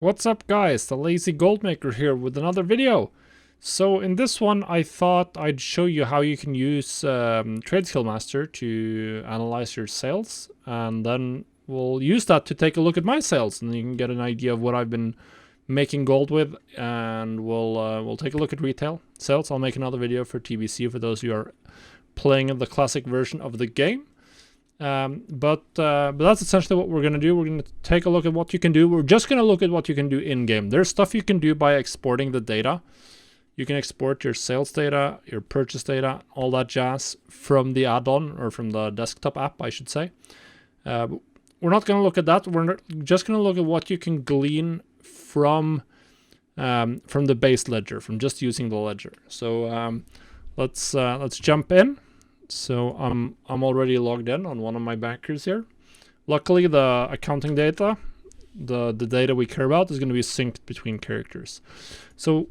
What's up guys, the Lazy Goldmaker here with another video. So in this one I thought I'd show you how you can use Tradeskillmaster to analyze your sales, and then we'll use that to take a look at my sales, and you can get an idea of what I've been making gold with, and we'll take a look at retail sales. I'll make another video for TBC for those who are playing the classic version of the game. But that's essentially what we're going to do. We're going to take a look at what you can do. We're just going to look at what you can do in-game. There's stuff you can do by exporting the data. You can export your sales data, your purchase data, all that jazz from the add-on, or from the desktop app, I should say. We're not going to look at that. We're just going to look at what you can glean from the base ledger, from just using the ledger. So let's jump in. So I'm already logged in on one of my bankers here. Luckily, the accounting data, the data we care about, is going to be synced between characters. So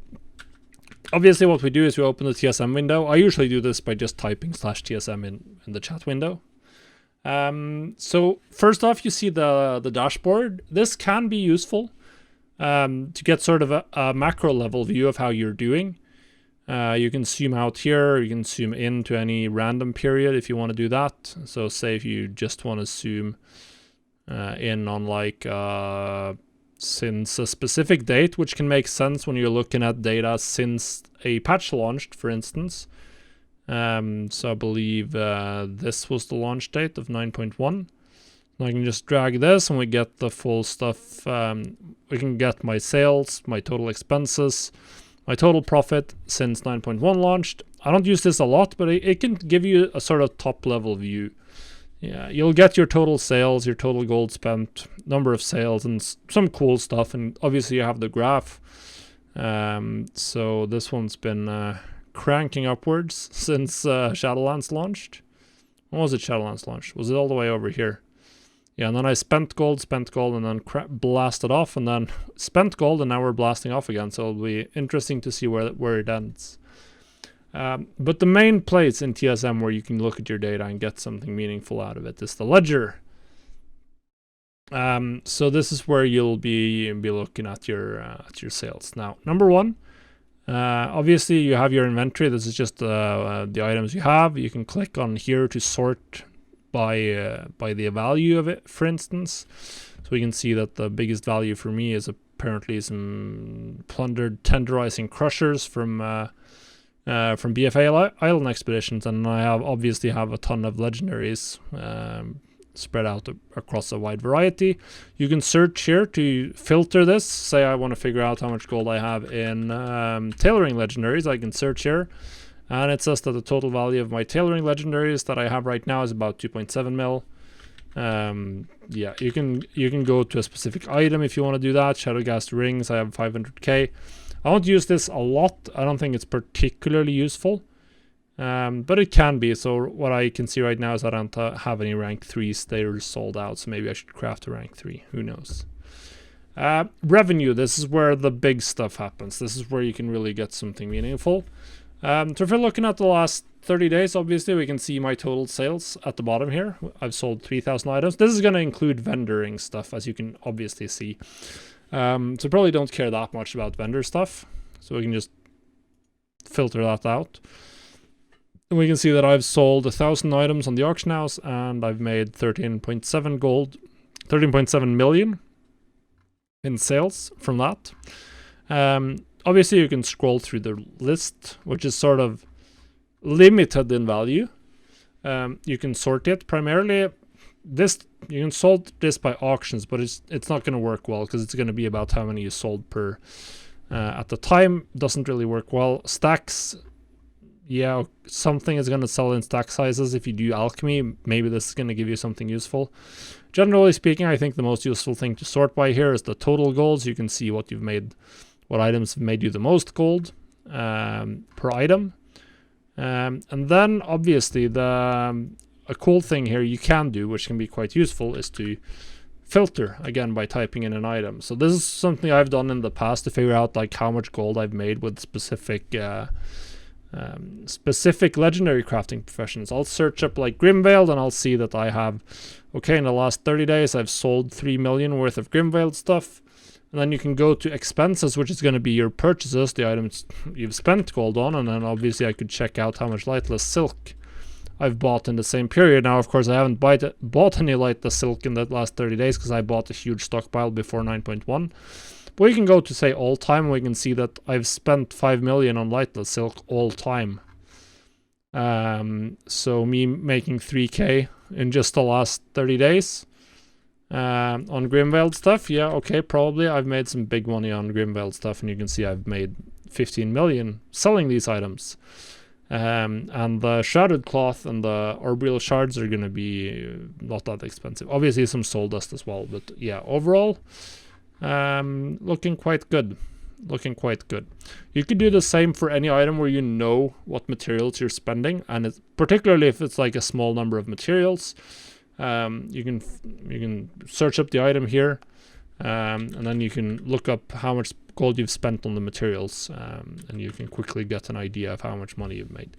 obviously what we do is we open the TSM window. I usually do this by just typing /TSM in the chat window. So first off, you see the dashboard. This can be useful to get sort of a macro level view of how you're doing. You can zoom out here, you can zoom in to any random period if you want to do that. So say if you just want to zoom in on like since a specific date, which can make sense when you're looking at data since a patch launched, for instance. So I believe this was the launch date of 9.1. I can just drag this and we get the full stuff. We can get my sales, my total expenses, my total profit since 9.1 launched. I don't use this a lot, but it can give you a sort of top level view. Yeah, you'll get your total sales, your total gold spent, number of sales, and some cool stuff. And obviously you have the graph. So this one's been cranking upwards since Shadowlands launched. When was it Shadowlands launched? Was it all the way over here? Yeah, and then I spent gold, and then blasted off, and then spent gold, and now we're blasting off again. So it'll be interesting to see where it ends. But the main place in TSM where you can look at your data and get something meaningful out of it is the ledger. So this is where you'll be looking at your sales. Now, number one, obviously you have your inventory. This is just the items you have. You can click on here to sort by the value of it, for instance. So we can see that the biggest value for me is apparently some plundered tenderizing crushers from BFA Island Expeditions, and I obviously have a ton of legendaries spread out across a wide variety. You can search here to filter this. Say I want to figure out how much gold I have in tailoring legendaries. I can search here. And it says that the total value of my tailoring legendaries that I have right now is about 2.7 mil. Yeah, you can go to a specific item if you want to do that. Shadowcast rings, I have 500k. I don't use this a lot. I don't think it's particularly useful, but it can be. So what I can see right now is I don't have any rank 3s. They're sold out, so maybe I should craft a rank 3. Who knows? Revenue, this is where the big stuff happens. This is where you can really get something meaningful. So if we're looking at the last 30 days, obviously we can see my total sales at the bottom here. I've sold 3,000 items. This is going to include vendoring stuff, as you can obviously see. So probably don't care that much about vendor stuff. So we can just filter that out. And we can see that I've sold 1,000 items on the auction house, and I've made 13.7 gold, 13.7 million in sales from that. Obviously, you can scroll through the list, which is sort of limited in value. You can sort it. Primarily, you can sort this by auctions, but it's not going to work well because it's going to be about how many you sold per at the time. Doesn't really work well. Stacks, yeah, something is going to sell in stack sizes. If you do alchemy, maybe this is going to give you something useful. Generally speaking, I think the most useful thing to sort by here is the total golds. You can see what you've made. What items have made you the most gold per item. And then obviously a cool thing here you can do, which can be quite useful, is to filter again by typing in an item. So this is something I've done in the past to figure out like how much gold I've made with specific legendary crafting professions. I'll search up like Grimveiled and I'll see that I have, okay, in the last 30 days I've sold 3 million worth of Grimveiled stuff. And then you can go to expenses, which is going to be your purchases, the items you've spent gold on. And then obviously I could check out how much lightless silk I've bought in the same period. Now, of course, I haven't bought any lightless silk in the last 30 days because I bought a huge stockpile before 9.1. But we can go to, say, all time, and we can see that I've spent 5 million on lightless silk all time. So me making 3k in just the last 30 days. On Grimveiled stuff, yeah, okay, probably I've made some big money on Grimveiled stuff, and you can see I've made 15 million selling these items. And the shrouded cloth and the orbital shards are going to be not that expensive. Obviously some soul dust as well, but yeah, overall, looking quite good. Looking quite good. You could do the same for any item where you know what materials you're spending, and it's, particularly if it's like a small number of materials. You can search up the item here, and then you can look up how much gold you've spent on the materials, and you can quickly get an idea of how much money you've made.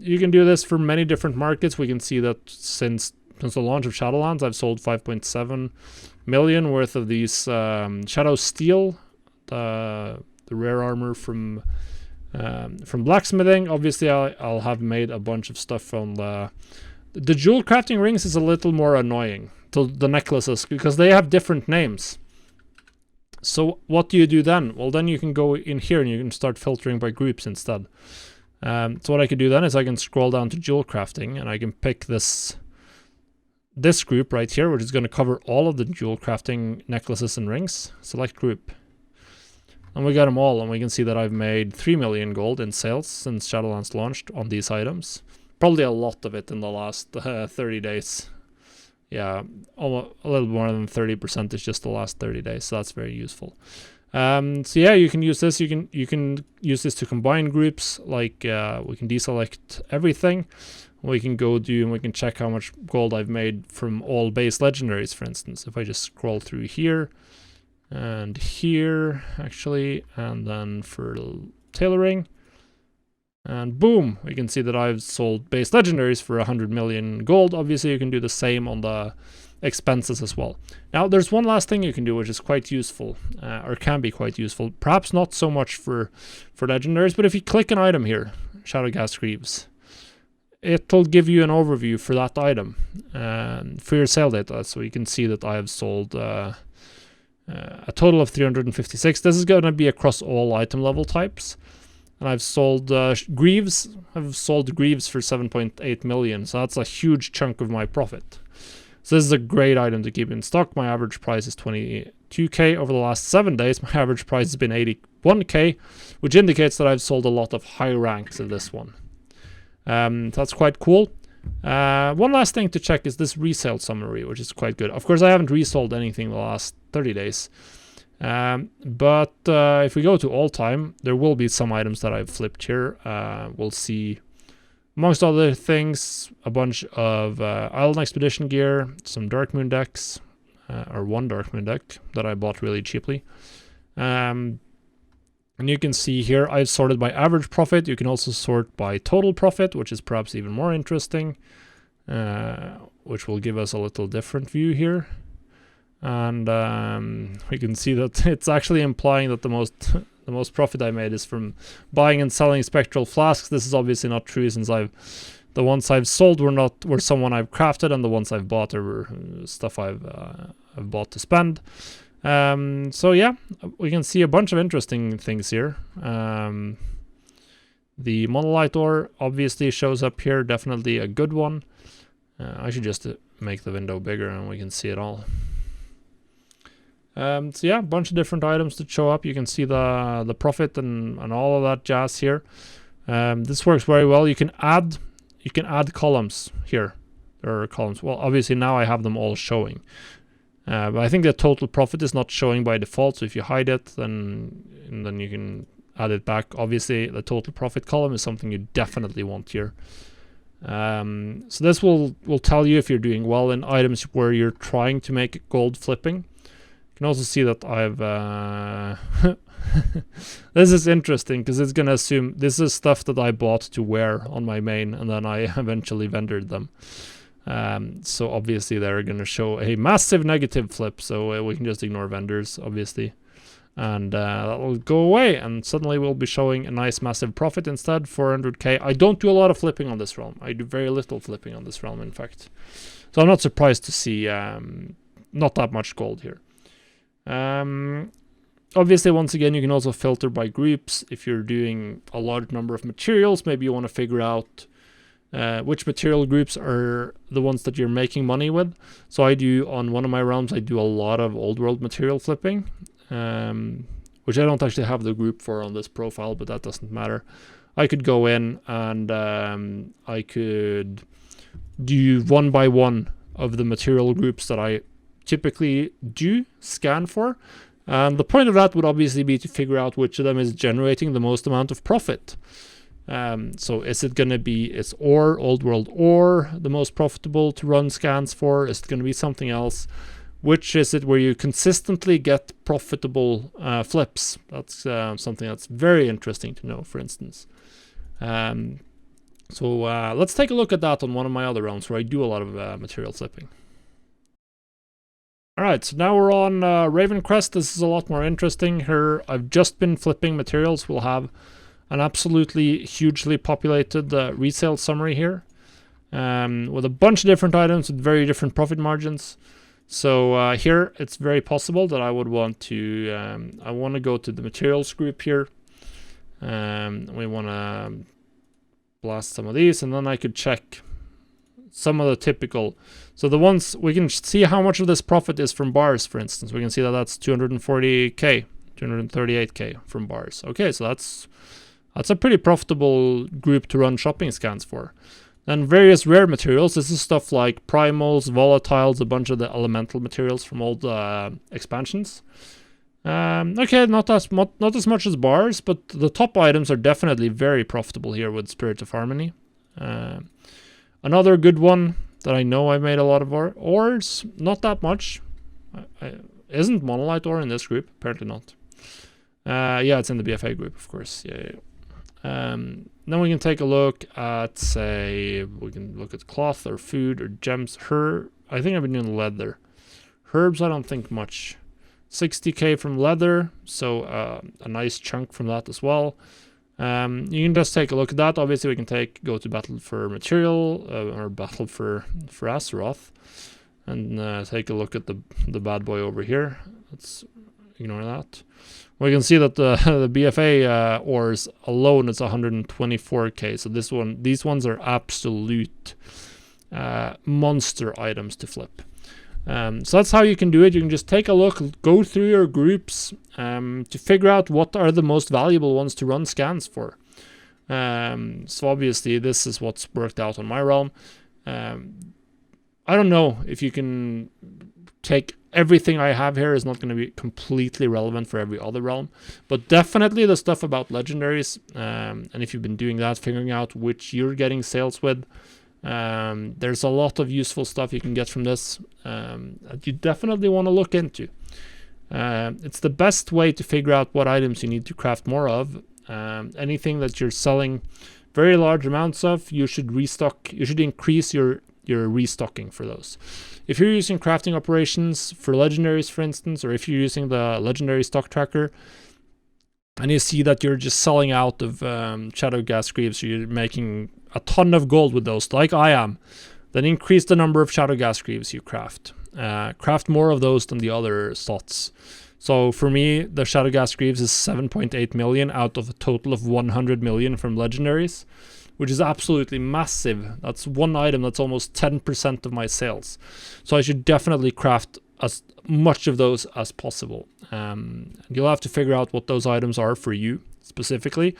You can do this for many different markets. We can see that since the launch of Shadowlands, I've sold 5.7 million worth of these Shadow Steel, the rare armor from blacksmithing. Obviously, I'll have made a bunch of stuff from the jewel crafting rings is a little more annoying to the necklaces because they have different names. So what do you do then? Well, then you can go in here and you can start filtering by groups instead. So what I can do then is I can scroll down to jewel crafting, and I can pick this group right here, which is going to cover all of the jewel crafting necklaces and rings. Select group. And we got them all, and we can see that I've made 3 million gold in sales since Shadowlands launched on these items. Probably a lot of it in the last 30 days. Yeah, almost a little more than 30% is just the last 30 days, so that's very useful. So yeah, you can use this. You can use this to combine groups. Like we can deselect everything. We can go do and we can check how much gold I've made from all base legendaries, for instance. If I just scroll through here and here, actually, and then for tailoring. And boom, we can see that I've sold base legendaries for 100 million gold. Obviously, you can do the same on the expenses as well. Now, there's one last thing you can do, which is quite useful, or can be quite useful. Perhaps not so much for legendaries, but if you click an item here, Shadowcast Greaves, it'll give you an overview for that item for your sale data. So you can see that I have sold a total of 356. This is going to be across all item level types. And I've sold Greaves. I've sold Greaves for 7.8 million. So that's a huge chunk of my profit. So this is a great item to keep in stock. My average price is 22k. Over the last 7 days, my average price has been 81k, which indicates that I've sold a lot of high ranks of this one. That's quite cool. One last thing to check is this resale summary, which is quite good. Of course, I haven't resold anything the last 30 days. But if we go to all time, there will be some items that I've flipped here. We'll see, amongst other things, a bunch of Island Expedition gear, some Dark Moon decks, or one Dark Moon deck that I bought really cheaply. And you can see here I've sorted by average profit. You can also sort by total profit, which is perhaps even more interesting, which will give us a little different view here. And we can see that it's actually implying that the most profit I made is from buying and selling spectral flasks. This is obviously not true, since the ones I've sold were someone I've crafted, and the ones I've bought were stuff I've bought to spend. So yeah, we can see a bunch of interesting things here. The monolith ore obviously shows up here, definitely a good one. I should just make the window bigger and we can see it all. So yeah, a bunch of different items that show up. You can see the profit and all of that jazz here. This works very well. You can add columns here. There are columns. Well, obviously now I have them all showing. But I think the total profit is not showing by default. So if you hide it, then you can add it back. Obviously, the total profit column is something you definitely want here. So this will tell you if you're doing well in items where you're trying to make gold flipping. You can also see that I've this is interesting because it's gonna assume this is stuff that I bought to wear on my main, and then I eventually vendored them. So obviously they're going to show a massive negative flip, so we can just ignore vendors, obviously. And that will go away, and suddenly we'll be showing a nice massive profit instead, 400k. I don't do a lot of flipping on this realm. I do very little flipping on this realm, in fact. So I'm not surprised to see not that much gold here. Obviously, once again, you can also filter by groups. If you're doing a large number of materials, maybe you want to figure out which material groups are the ones that you're making money with. So I do, on one of my realms, I do a lot of old world material flipping. Which I don't actually have the group for on this profile, but that doesn't matter. I could go in and I could do one by one of the material groups that I typically do scan for. And the point of that would obviously be to figure out which of them is generating the most amount of profit. So is it going to be its ore, old world ore, the most profitable to run scans for? Is it going to be something else? Which is it where you consistently get profitable flips? That's something that's very interesting to know, for instance. So let's take a look at that on one of my other realms where I do a lot of material flipping. Alright, so now we're on Ravencrest. This is a lot more interesting. Here I've just been flipping materials. We'll have an absolutely hugely populated resale summary here with a bunch of different items with very different profit margins. So here it's very possible that I would want to, I want to go to the materials group here. We want to blast some of these, and then I could check some of the typical. So the ones, we can see how much of this profit is from bars, for instance. We can see that that's 240k, 238k from bars. Okay, so that's a pretty profitable group to run shopping scans for. And various rare materials, this is stuff like primals, volatiles, a bunch of the elemental materials from old expansions. Okay, not as much as bars, but the top items are definitely very profitable here with Spirit of Harmony. Another good one that I know I made a lot of ores, not that much. Isn't monolite ore in this group? Apparently not. Yeah, it's in the BFA group, of course. Yeah. Then we can take a look at, say, we can look at cloth or food or gems. I think I've been doing leather. Herbs, I don't think much. 60k from leather, so a nice chunk from that as well. You can just take a look at that. Obviously, we can go to battle for material or battle for Azeroth, and take a look at the bad boy over here. Let's ignore that. We can see that the BFA ores alone is 124k. So these ones are absolute monster items to flip. So that's how you can do it. You can just take a look, go through your groups to figure out what are the most valuable ones to run scans for. So obviously this is what's worked out on my realm. I don't know if you can take everything I have here is not going to be completely relevant for every other realm, but definitely the stuff about legendaries, and if you've been doing that, figuring out which you're getting sales with, there's a lot of useful stuff you can get from this that you definitely want to look into. It's the best way to figure out what items you need to craft more of. Anything that you're selling very large amounts of, you should restock. You should increase your restocking for those. If you're using crafting operations for legendaries, for instance, or if you're using the legendary stock tracker, and you see that you're just selling out of shadow gas greaves, so you're making a ton of gold with those, like I am, then increase the number of shadow gas greaves you craft. Craft more of those than the other slots. So for me, the shadow gas greaves is 7.8 million out of a total of 100 million from legendaries, which is absolutely massive. That's one item that's almost 10% of my sales. So I should definitely craft as much of those as possible. You'll have to figure out what those items are for you specifically.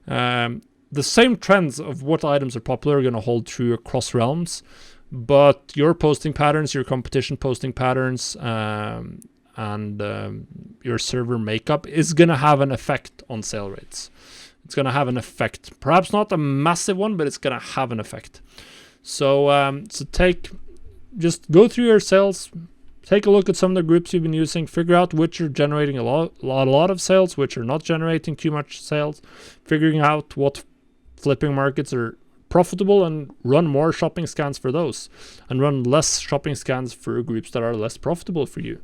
The same trends of what items are popular are going to hold true across realms, but your posting patterns, your competition posting patterns, and your server makeup is going to have an effect on sale rates. It's going to have an effect. Perhaps not a massive one, but it's going to have an effect. So just go through your sales, take a look at some of the groups you've been using, figure out which are generating a lot of sales, which are not generating too much sales, figuring out what flipping markets are profitable and run more shopping scans for those, and run less shopping scans for groups that are less profitable for you.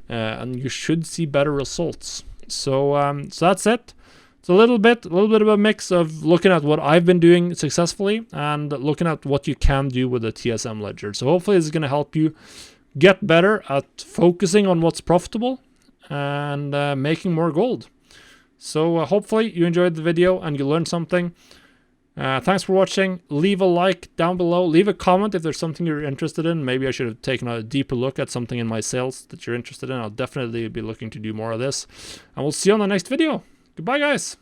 And you should see better results. So that's it. It's a little bit of a mix of looking at what I've been doing successfully and looking at what you can do with a TSM ledger. So hopefully this is going to help you get better at focusing on what's profitable and making more gold. So hopefully you enjoyed the video and you learned something. Thanks for watching. Leave a like down below. Leave a comment if there's something you're interested in. Maybe I should have taken a deeper look at something in my sales that you're interested in. I'll definitely be looking to do more of this. And we'll see you on the next video. Goodbye, guys.